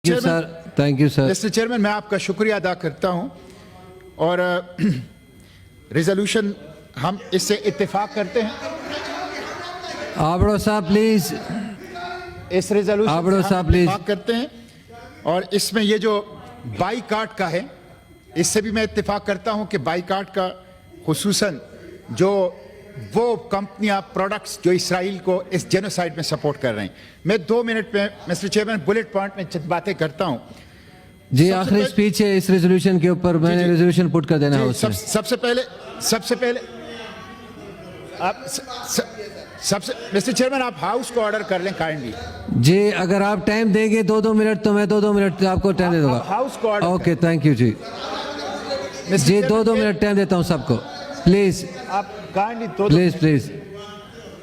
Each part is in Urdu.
Thank you sir. Mister chairman میں آپ کا شکریہ ادا کرتا ہوں اور ریزولوشن ہم اس سے اتفاق کرتے ہیں. آبڑو صاحب پلیز. اس ریزولوشن آبڑو سے صاحب ہم پلیز. اتفاق کرتے ہیں اور اس میں یہ جو بائی کاٹ کا ہے اس سے بھی میں اتفاق کرتا ہوں کہ بائی کاٹ کا خصوصاً جو وہ کمپنیاں پروڈکٹس جو اسرائیل کو اس جینوسائیڈ میں سپورٹ کر رہے ہیں. میں 2 منٹ میں مسٹر چیئرمین بلٹ پوائنٹ میں چند باتیں کرتا ہوں. جی آخری اسپیچ ہے اس ریزولوشن کے اوپر. میں نے ریزولوشن پٹ کر دینا ہے اس میں. سب سے پہلے آپ مسٹر چیئرمین آپ ہاؤس کو آرڈر کر لیں کائنڈلی. جی اگر آپ ٹائم دیں گے 2 منٹ تو میں 2 منٹ آپ کو ٹائم دے دوں گا. ہاؤس کو آرڈر اوکے تھینک یو جی. جی 2 منٹ ٹائم دیتا ہوں سب کو پلیز. آپ کائنڈلی پلیز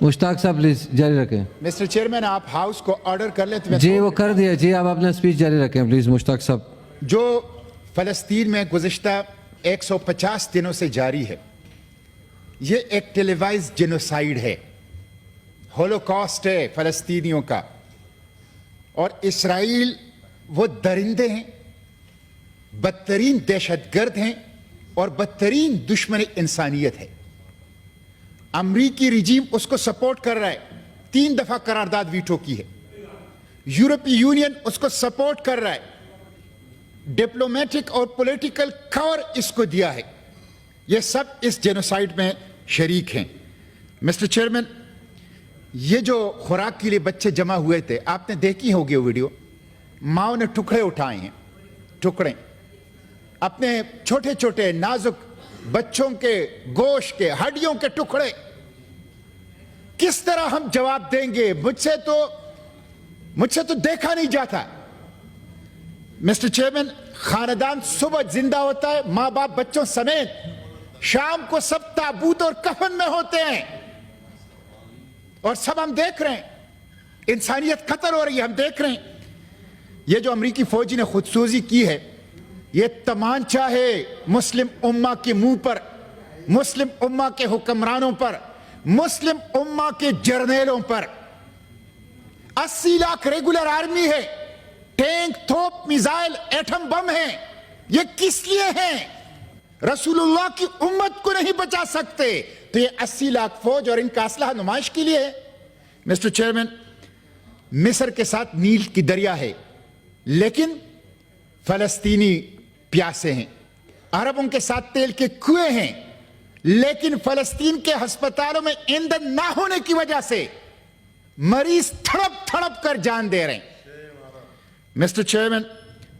مشتاق صاحب پلیز جاری رکھیں. مسٹر چیئرمین آپ ہاؤس کو آرڈر کر لیں تو جی وہ کر دیا. جی آپ اپنا اسپیچ جاری رکھیں پلیز مشتاق صاحب. جو فلسطین میں گزشتہ 150 دنوں سے جاری ہے یہ ایک ٹیلیوائز جینوسائیڈ ہے. ہولوکاسٹ ہے فلسطینیوں کا. اور اسرائیل وہ درندے ہیں, بدترین دہشت گرد ہیں اور بدترین دشمن انسانیت ہے. امریکی رجیم اس کو سپورٹ کر رہا ہے. 3 دفعہ قرارداد ویٹو کی ہے. یورپی یونین اس کو سپورٹ کر رہا ہے. ڈپلومیٹک اور پولیٹیکل کور اس کو دیا ہے. یہ سب اس جینوسائیڈ میں شریک ہیں. مسٹر چیئرمین یہ جو خوراک کے لیے بچے جمع ہوئے تھے آپ نے دیکھی ہوگی وہ ویڈیو. ماؤں نے ٹکڑے اٹھائے ہیں, ٹکڑے اپنے چھوٹے چھوٹے نازک بچوں کے گوشت کے ہڈیوں کے ٹکڑے. کس طرح ہم جواب دیں گے؟ مجھ سے تو دیکھا نہیں جاتا. مسٹر چیئرمین خاندان صبح زندہ ہوتا ہے ماں باپ بچوں سمیت, شام کو سب تابوت اور کفن میں ہوتے ہیں اور سب ہم دیکھ رہے ہیں. انسانیت قتل ہو رہی ہے, ہم دیکھ رہے ہیں. یہ جو امریکی فوجی نے خودسوزی کی ہے یہ تمانچہ ہے مسلم امہ کے منہ پر, مسلم امہ کے حکمرانوں پر, مسلم امہ کے جرنیلوں پر. 80 لاکھ ریگولر آرمی ہے, ٹینک, توپ, میزائل, ایٹم بم ہیں. یہ کس لیے ہیں؟ رسول اللہ کی امت کو نہیں بچا سکتے تو یہ 80 لاکھ فوج اور ان کا اسلحہ نمائش کے لیے ہے. مسٹر چیئرمین مصر کے ساتھ نیل کی دریا ہے لیکن فلسطینی پیاسے ہیں. عربوں کے ساتھ تیل کے کنویں ہیں لیکن فلسطین کے ہسپتالوں میں ایندھن نہ ہونے کی وجہ سے مریض تھڑپ تھڑپ کر جان دے رہے ہیں. مسٹر چیئرمین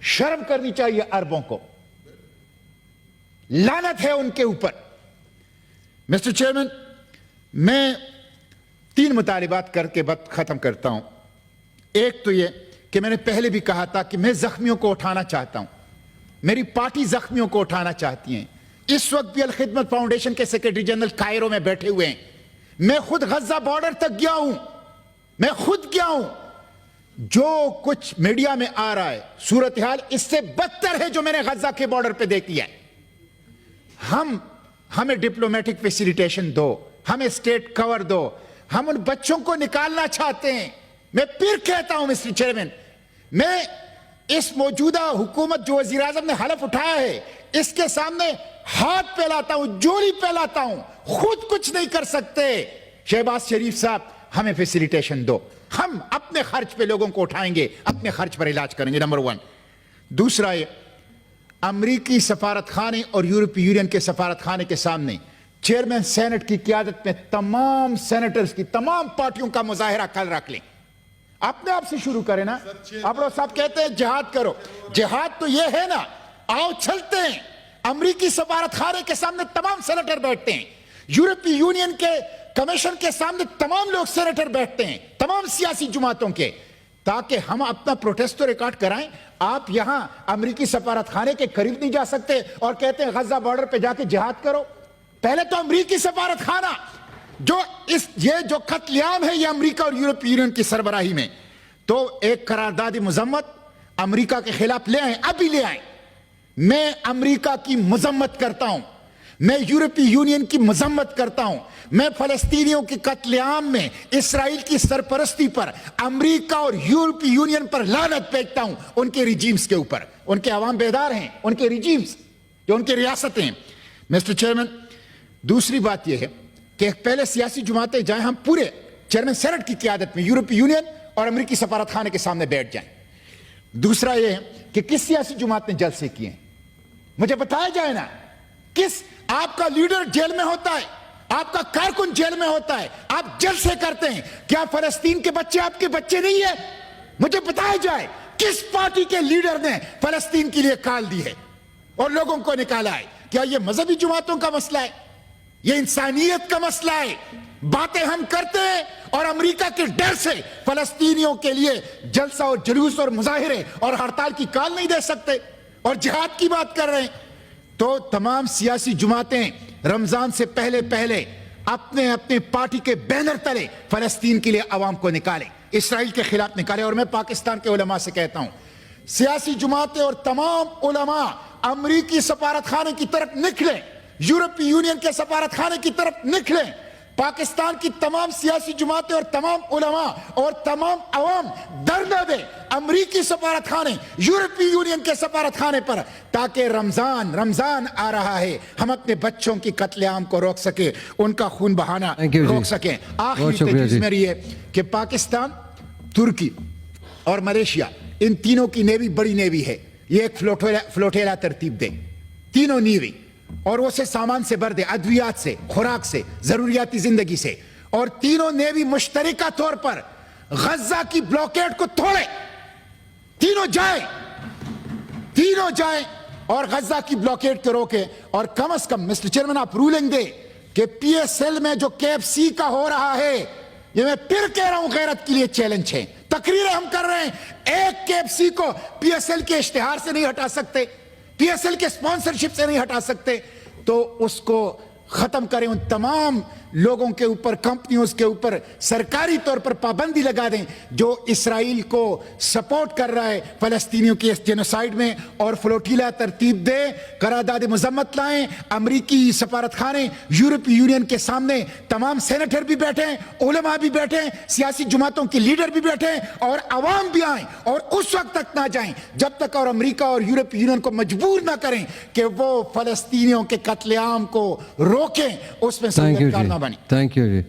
شرم کرنی چاہیے عربوں کو, لعنت ہے ان کے اوپر. مسٹر چیئرمین میں 3 مطالبات کر کے بات ختم کرتا ہوں. ایک تو یہ کہ میں نے پہلے بھی کہا تھا کہ میں زخمیوں کو اٹھانا چاہتا ہوں, میری پارٹی زخمیوں کو اٹھانا چاہتی ہیں. اس وقت بھی الخدمت فاؤنڈیشن کے سیکرٹری جنرل کائرو میں بیٹھے ہوئے ہیں. میں خود غزہ بارڈر تک گیا ہوں, میں خود گیا ہوں. جو کچھ میڈیا میں آ رہا ہے صورتحال اس سے بدتر ہے جو میں نے غزہ کے بارڈر پہ دیکھی ہے. ہمیں ڈپلومیٹک فیسیلیٹیشن دو, ہمیں اسٹیٹ کور دو, ہم ان بچوں کو نکالنا چاہتے ہیں. میں پھر کہتا ہوں مسٹر چیئرمین, میں اس موجودہ حکومت جو وزیر اعظم نے حلف اٹھایا ہے اس کے سامنے ہاتھ پھیلاتا ہوں, جوڑی پھیلاتا ہوں. خود کچھ نہیں کر سکتے. شہباز شریف صاحب ہمیں فیسیلیٹیشن دو, ہم اپنے خرچ پہ لوگوں کو اٹھائیں گے, اپنے خرچ پر علاج کریں گے. نمبر 1. دوسرا یہ امریکی سفارت خانے اور یورپی یونین کے سفارت خانے کے سامنے چیئرمین سینٹ کی قیادت میں تمام سینیٹرز کی تمام پارٹیوں کا مظاہرہ کل رکھ لیں. اپنے آپ سے شروع کریں نا. ابرو صاحب کہتے ہیں جہاد کرو, جہاد تو یہ ہے نا, آؤ چلتے ہیں. امریکی سفارت خانے کے سامنے تمام سینیٹر بیٹھتے ہیں, یورپی یونین کے کمیشن کے سامنے تمام لوگ سینیٹر بیٹھتے ہیں, تمام سیاسی جماعتوں کے, تاکہ ہم اپنا پروٹیسٹ تو ریکارڈ کرائیں. آپ یہاں امریکی سفارت خانے کے قریب نہیں جا سکتے اور کہتے ہیں غزہ بارڈر پہ جا کے جہاد کرو. پہلے تو امریکی سفارت خانہ یہ جو قتل عام ہے یہ امریکہ اور یورپی یونین کی سربراہی میں, تو ایک قرارداد مذمت امریکہ کے خلاف لے آئیں, ابھی لے آئیں. میں امریکہ کی مذمت کرتا ہوں, میں یورپی یونین کی مذمت کرتا ہوں. میں فلسطینیوں کے قتل عام میں اسرائیل کی سرپرستی پر امریکہ اور یورپی یونین پر لعنت بھیجتا ہوں, ان کے ریجیمز کے اوپر. ان کے عوام بیدار ہیں, ان کے ریجیمز جو ان کی ریاستیں ہیں. مسٹر چیئرمین, دوسری بات یہ ہے کہ پہلے سیاسی جماعتیں جائیں, ہم پورے چیئرمین سینٹ کی قیادت میں یورپی یونین اور امریکی سفارت خانے کے سامنے بیٹھ جائیں. دوسرا یہ ہے کہ کس سیاسی جماعت نے جلسے کیے ہیں, مجھے بتایا جائے نا. کس, آپ کا لیڈر جیل میں ہوتا ہے, آپ کا کارکن جیل میں ہوتا ہے, آپ جلسے کرتے ہیں, کیا فلسطین کے بچے آپ کے بچے نہیں ہیں؟ مجھے بتایا جائے کس پارٹی کے لیڈر نے فلسطین کے لیے کال دی ہے اور لوگوں کو نکالا ہے؟ کیا یہ مذہبی جماعتوں کا مسئلہ ہے؟ یہ انسانیت کا مسئلہ ہے؟ باتیں ہم کرتے ہیں اور امریکہ کے ڈر سے فلسطینیوں کے لیے جلسہ اور جلوس اور مظاہرے اور ہڑتال کی کال نہیں دے سکتے اور جہاد کی بات کر رہے ہیں. تو تمام سیاسی جماعتیں رمضان سے پہلے اپنے اپنے پارٹی کے بینر تلے فلسطین کے لیے عوام کو نکالیں, اسرائیل کے خلاف نکالیں. اور میں پاکستان کے علماء سے کہتا ہوں, سیاسی جماعتیں اور تمام علماء امریکی سفارت خانے کی طرف نکلیں, یورپی یونین کے سفارت خانے کی طرف نکلیں. پاکستان کی تمام سیاسی جماعتیں اور تمام علماء اور تمام عوام دھرنا دے امریکی سفارت خانے, یورپی یونین کے سفارت خانے پر, تاکہ رمضان آ رہا ہے, ہم اپنے بچوں کی قتل عام کو روک سکیں, ان کا خون بہانا روک سکیں. آخری تجویز میری ہے کہ پاکستان, ترکی اور ملیشیا, ان تینوں کی نیوی بڑی نیوی ہے, یہ ایک فلوٹیلا ترتیب دے, تینوں نیوی, اور اسے سامان سے بھر دے, ادویات سے, خوراک سے, ضروریاتی زندگی سے, اور تینوں نیوی مشترکہ طور پر غزہ کی بلاکیڈ کو توڑے. تینوں جائیں اور غزہ کی بلاکیڈ کو روکے. اور کم از کم مسٹر چیئرمین آپ رولنگ دے کہ پی ایس ایل میں جو KFC کا ہو رہا ہے, یہ میں پھر کہہ رہا ہوں غیرت کے لیے چیلنج ہے, تقریریں ہم کر رہے ہیں, ایک KFC کو پی ایس ایل کے اشتہار سے نہیں ہٹا سکتے, پی ایس ایل کے اسپانسرشپ سے نہیں ہٹا سکتے, تو اس کو ختم کریں. ان تمام لوگوں کے اوپر, کمپنیوں کے اوپر سرکاری طور پر پابندی لگا دیں جو اسرائیل کو سپورٹ کر رہا ہے فلسطینیوں کی اس جینوسائیڈ میں, اور فلوٹیلا ترتیب دے, قرارداد مذمت لائیں. امریکی سفارت خانے, یورپی یونین کے سامنے تمام سینیٹر بھی بیٹھیں, علماء بھی بیٹھیں, سیاسی جماعتوں کے لیڈر بھی بیٹھیں, اور عوام بھی آئیں, اور اس وقت تک نہ جائیں جب تک اور امریکہ اور یورپی یونین کو مجبور نہ کریں کہ وہ فلسطینیوں کے قتل عام کو روکیں, اس میں سہولت کار نہ بنیں. Thank you G.